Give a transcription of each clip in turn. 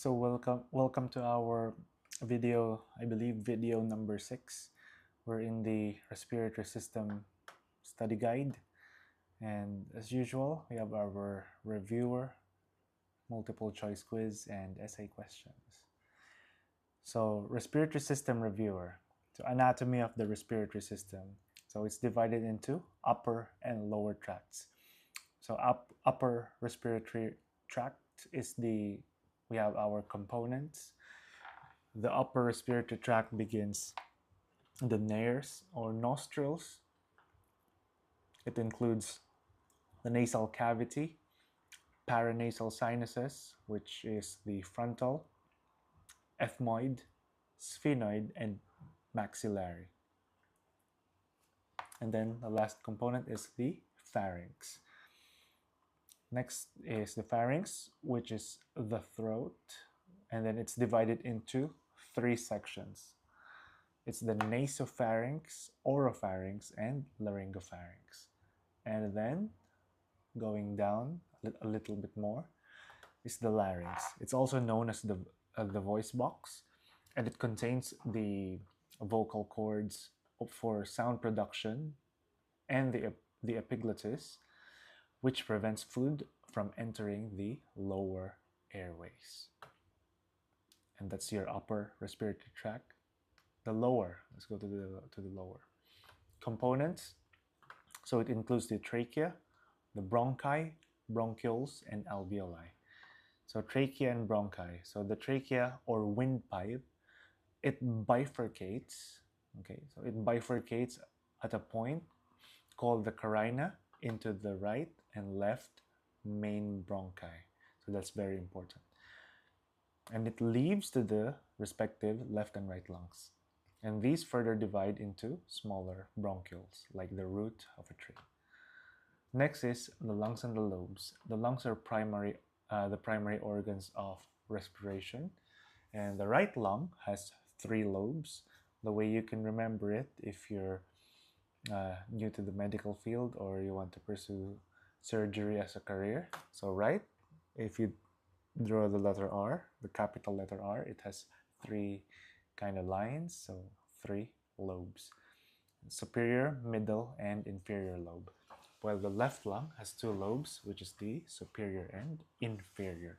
So welcome to our video, I believe video number 6. We're in the respiratory system study guide, and as usual, we have our reviewer, multiple choice quiz, and essay questions. So respiratory system reviewer. So anatomy of the respiratory system. So it's divided into upper and lower tracts. So upper respiratory tract is we have our components. The upper respiratory tract begins the nares or nostrils. It includes the nasal cavity, paranasal sinuses, which is the frontal, ethmoid, sphenoid, and maxillary. And then the last component is the pharynx. Next is the pharynx, which is the throat, and then it's divided into 3 sections. It's the nasopharynx, oropharynx, and laryngopharynx. And then going down a little bit more is the larynx. It's also known as the voice box, and it contains the vocal cords for sound production and the epiglottis, which prevents food from entering the lower airways. And that's your upper respiratory tract. The lower, let's go to the lower components. So it includes the trachea, the bronchi, bronchioles, and alveoli. So trachea and bronchi. So the trachea or windpipe, it bifurcates. Okay, so it bifurcates at a point called the carina into the right and left main bronchi. So that's very important. And it leads to the respective left and right lungs. And these further divide into smaller bronchioles, like the root of a tree. Next is the lungs and the lobes. The lungs are the primary organs of respiration. And the right lung has 3 lobes. The way you can remember it, if you're new to the medical field or you want to pursue surgery as a career. So right, if you draw the letter R, the capital letter R, it has 3 kind of lines, so 3 lobes: superior, middle, and inferior lobe. While the left lung has 2 lobes, which is the superior and inferior,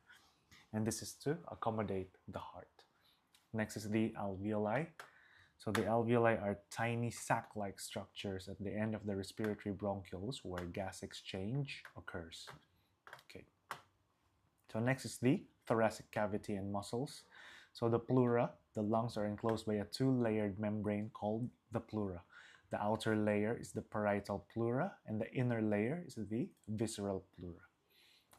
and this is to accommodate the heart. Next is the alveoli. So the alveoli are tiny sac-like structures at the end of the respiratory bronchioles where gas exchange occurs. Okay. So next is the thoracic cavity and muscles. So the pleura, the lungs are enclosed by a 2-layered membrane called the pleura. The outer layer is the parietal pleura, and the inner layer is the visceral pleura.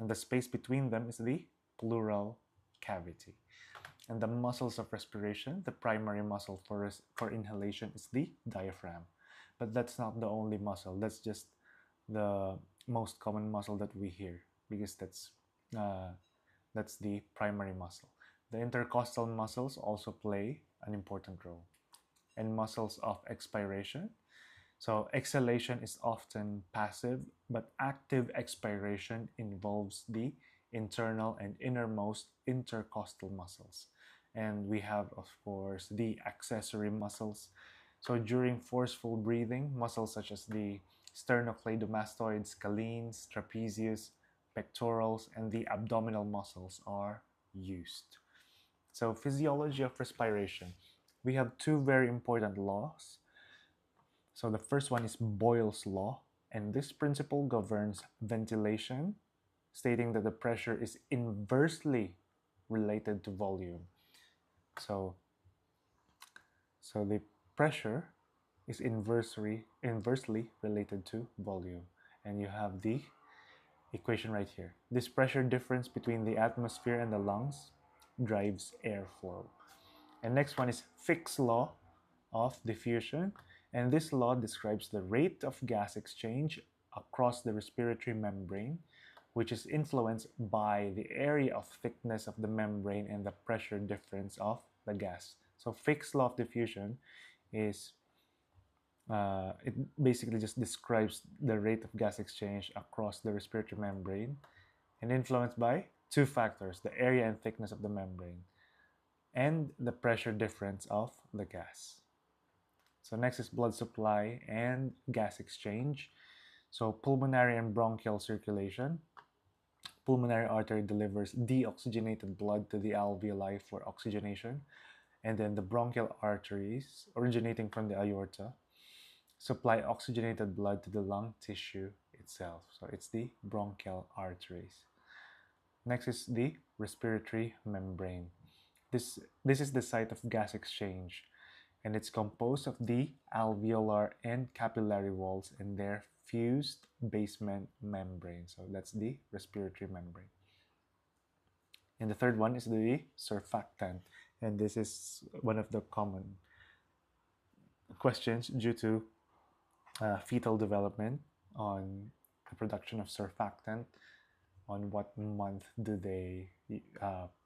And the space between them is the pleural cavity. And the muscles of respiration, the primary muscle for inhalation is the diaphragm. But that's not the only muscle. That's just the most common muscle that we hear, because that's the primary muscle. The intercostal muscles also play an important role. And muscles of expiration. So exhalation is often passive, but active expiration involves the internal and innermost intercostal muscles. And we have, of course, the accessory muscles. So during forceful breathing, muscles such as the sternocleidomastoid, scalenes, trapezius, pectorals, and the abdominal muscles are used. So physiology of respiration. We have 2 very important laws. So the first one is Boyle's law, and this principle governs ventilation, stating that the pressure is inversely related to volume. So the pressure is inversely related to volume. And you have the equation right here. This pressure difference between the atmosphere and the lungs drives airflow. And next one is Fick's law of diffusion. And this law describes the rate of gas exchange across the respiratory membrane, which is influenced by the area of thickness of the membrane and the pressure difference of the gas. So Fick's law of diffusion is, it basically just describes the rate of gas exchange across the respiratory membrane and influenced by two factors: the area and thickness of the membrane, and the pressure difference of the gas. So next is blood supply and gas exchange. So pulmonary and bronchial circulation. Pulmonary artery delivers deoxygenated blood to the alveoli for oxygenation, and then the bronchial arteries, originating from the aorta, supply oxygenated blood to the lung tissue itself. So it's the bronchial arteries. Next is the respiratory membrane. This is the site of gas exchange, and it's composed of the alveolar and capillary walls and their fused basement membrane. So that's the respiratory membrane. And the third one is the surfactant, and this is one of the common questions due to fetal development on the production of surfactant. On what month do they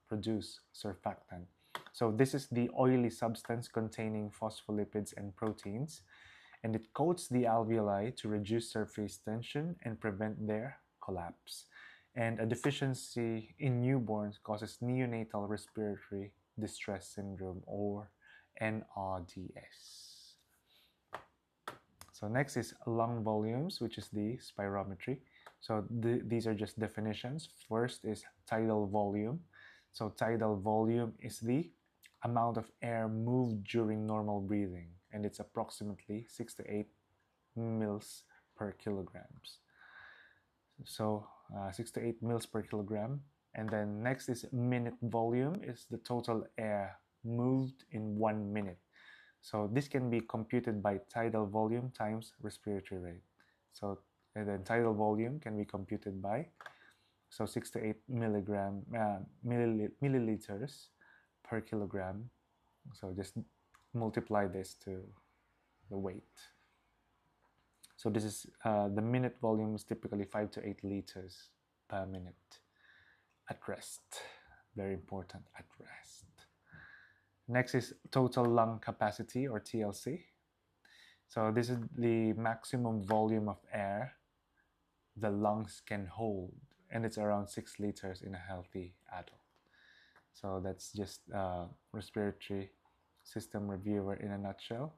produce surfactant? So this is the oily substance containing phospholipids and proteins, and it coats the alveoli to reduce surface tension and prevent their collapse. And a deficiency in newborns causes neonatal respiratory distress syndrome, or NRDS. So next is lung volumes, which is the spirometry. So these are just definitions. First is tidal volume. So tidal volume is the amount of air moved during normal breathing, and it's approximately 6 to 8 mils per kilograms. So 6 to 8 mils per kilogram. And then next is minute volume, is the total air moved in 1 minute. So this can be computed by tidal volume times respiratory rate. So and then tidal volume can be computed by 6 to 8 milliliters per kilogram. So just multiply this to the weight. So this is the minute volume is typically 5 to 8 liters per minute at rest. Very important, at rest. Next is total lung capacity, or TLC. So this is the maximum volume of air the lungs can hold, and it's around 6 liters in a healthy adult. So that's just respiratory system reviewer in a nutshell.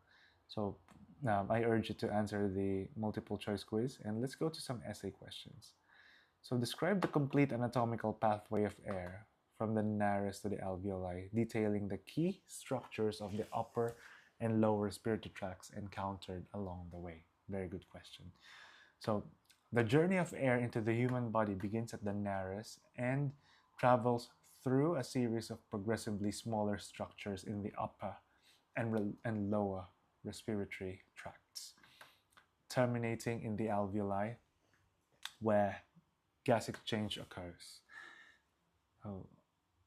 So I urge you to answer the multiple choice quiz, and let's go to some essay questions. So describe the complete anatomical pathway of air from the nares to the alveoli, detailing the key structures of the upper and lower respiratory tracts encountered along the way. Very good question. So the journey of air into the human body begins at the nares and travels through a series of progressively smaller structures in the upper and lower respiratory tracts, terminating in the alveoli, where gas exchange occurs.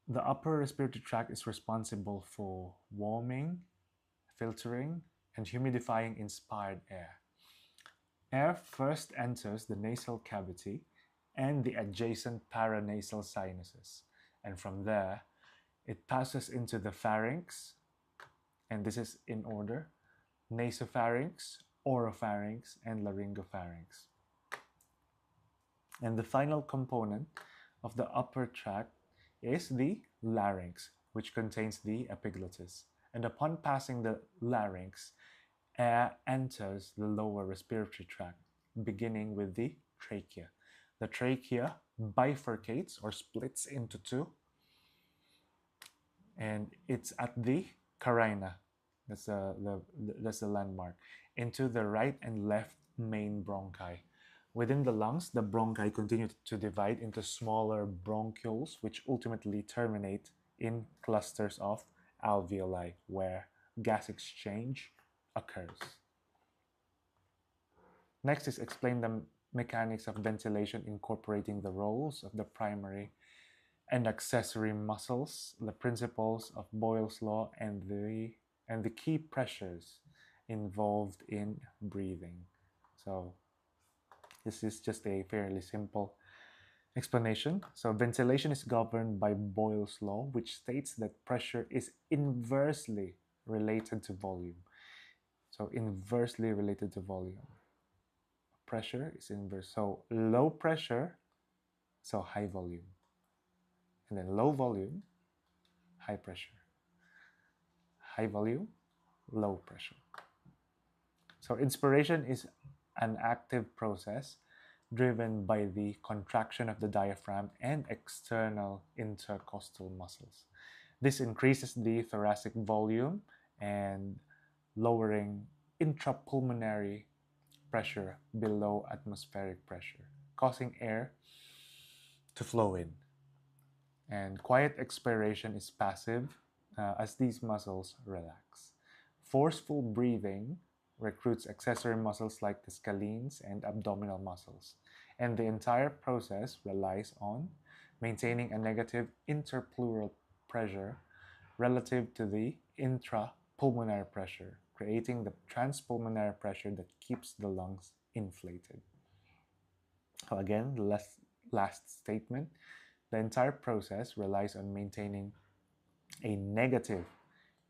The upper respiratory tract is responsible for warming, filtering, and humidifying inspired air. Air first enters the nasal cavity and the adjacent paranasal sinuses, and from there it passes into the pharynx, and this is in order: nasopharynx, oropharynx, and laryngopharynx. And the final component of the upper tract is the larynx, which contains the epiglottis. And upon passing the larynx, air enters the lower respiratory tract, beginning with the trachea. The trachea bifurcates or splits into two, and it's at the carina, that's the landmark, into the right and left main bronchi. Within the lungs, the bronchi continue to divide into smaller bronchioles, which ultimately terminate in clusters of alveoli, where gas exchange occurs. Next is explain the mechanics of ventilation, incorporating the roles of the primary and accessory muscles, the principles of Boyle's law, and the key pressures involved in breathing. So this is just a fairly simple explanation. So ventilation is governed by Boyle's law, which states that pressure is inversely related to volume. So inversely related to volume. Pressure is inverse. So low pressure, so high volume. And then low volume, high pressure. High volume, low pressure. So inspiration is an active process driven by the contraction of the diaphragm and external intercostal muscles. This increases the thoracic volume and lowering intrapulmonary pressure below atmospheric pressure, causing air to flow in. And quiet expiration is passive as these muscles relax. Forceful breathing recruits accessory muscles like the scalenes and abdominal muscles, and the entire process relies on maintaining a negative interpleural pressure relative to the intrapulmonary pressure, creating the transpulmonary pressure that keeps the lungs inflated. So again, the last statement, the entire process relies on maintaining a negative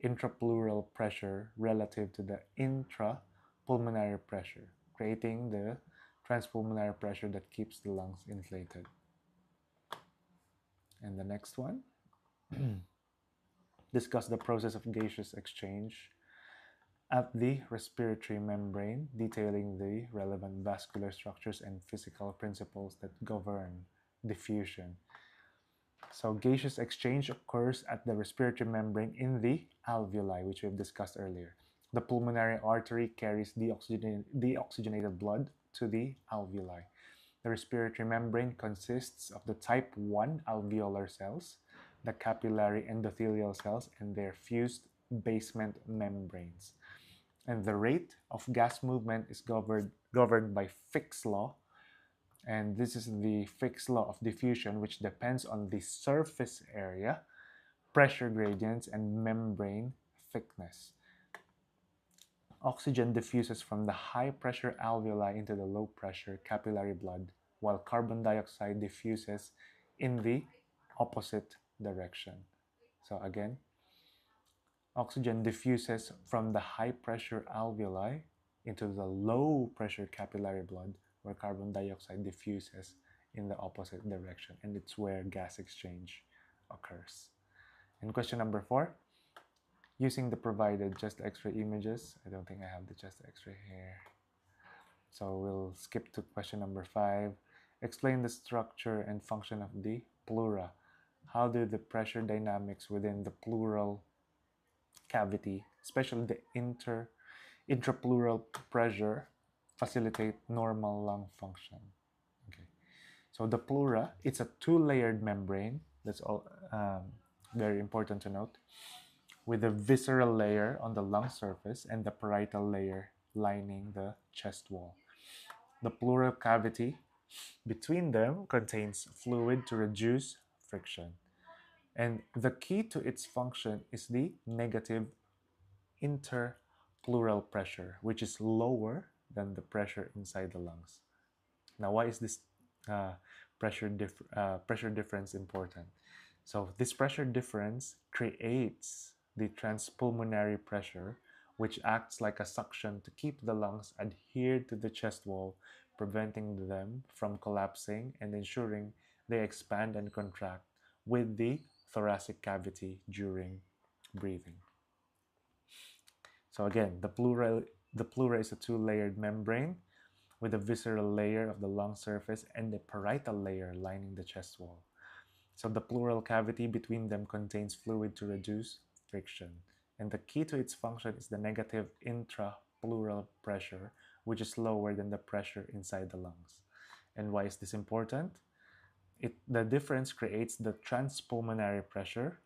intrapleural pressure relative to the intrapulmonary pressure, creating the transpulmonary pressure that keeps the lungs inflated. And the next one, discuss the process of gaseous exchange at the respiratory membrane, detailing the relevant vascular structures and physical principles that govern diffusion. So gaseous exchange occurs at the respiratory membrane in the alveoli, which we've discussed earlier. The pulmonary artery carries deoxygenated blood to the alveoli. The respiratory membrane consists of the type 1 alveolar cells, the capillary endothelial cells, and their fused basement membranes. And the rate of gas movement is governed by Fick's law. And this is the Fick's law of diffusion, which depends on the surface area, pressure gradients, and membrane thickness. Oxygen diffuses from the high-pressure alveoli into the low-pressure capillary blood, while carbon dioxide diffuses in the opposite direction. So again, oxygen diffuses from the high-pressure alveoli into the low-pressure capillary blood, where carbon dioxide diffuses in the opposite direction, and it's where gas exchange occurs. And question number 4, using the provided chest x-ray images. I don't think I have the chest x-ray here. So we'll skip to question number 5. Explain the structure and function of the pleura. How do the pressure dynamics within the pleural cavity, especially the intrapleural pressure, facilitate normal lung function? Okay. So the pleura, it's a 2-layered membrane. That's all very important to note, with a visceral layer on the lung surface and the parietal layer lining the chest wall. The pleural cavity between them contains fluid to reduce friction. And the key to its function is the negative interpleural pressure, which is lower than the pressure inside the lungs. Now, why is this pressure difference important? So this pressure difference creates the transpulmonary pressure, which acts like a suction to keep the lungs adhered to the chest wall, preventing them from collapsing and ensuring they expand and contract with the thoracic cavity during breathing. So again, the pleura is a 2-layered membrane with a visceral layer of the lung surface and a parietal layer lining the chest wall. So the pleural cavity between them contains fluid to reduce friction. And the key to its function is the negative intrapleural pressure, which is lower than the pressure inside the lungs. And why is this important? The difference creates the transpulmonary pressure,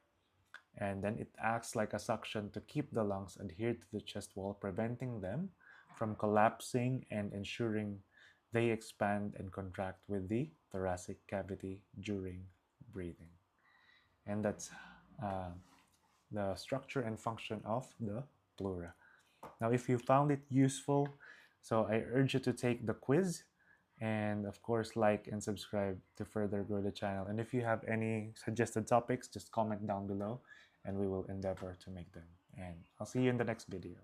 and then it acts like a suction to keep the lungs adhered to the chest wall, preventing them from collapsing and ensuring they expand and contract with the thoracic cavity during breathing. And that's the structure and function of the pleura. Now, if you found it useful, so I urge you to take the quiz, and of course like and subscribe to further grow the channel. And if you have any suggested topics, just comment down below and we will endeavor to make them. And I'll see you in the next video.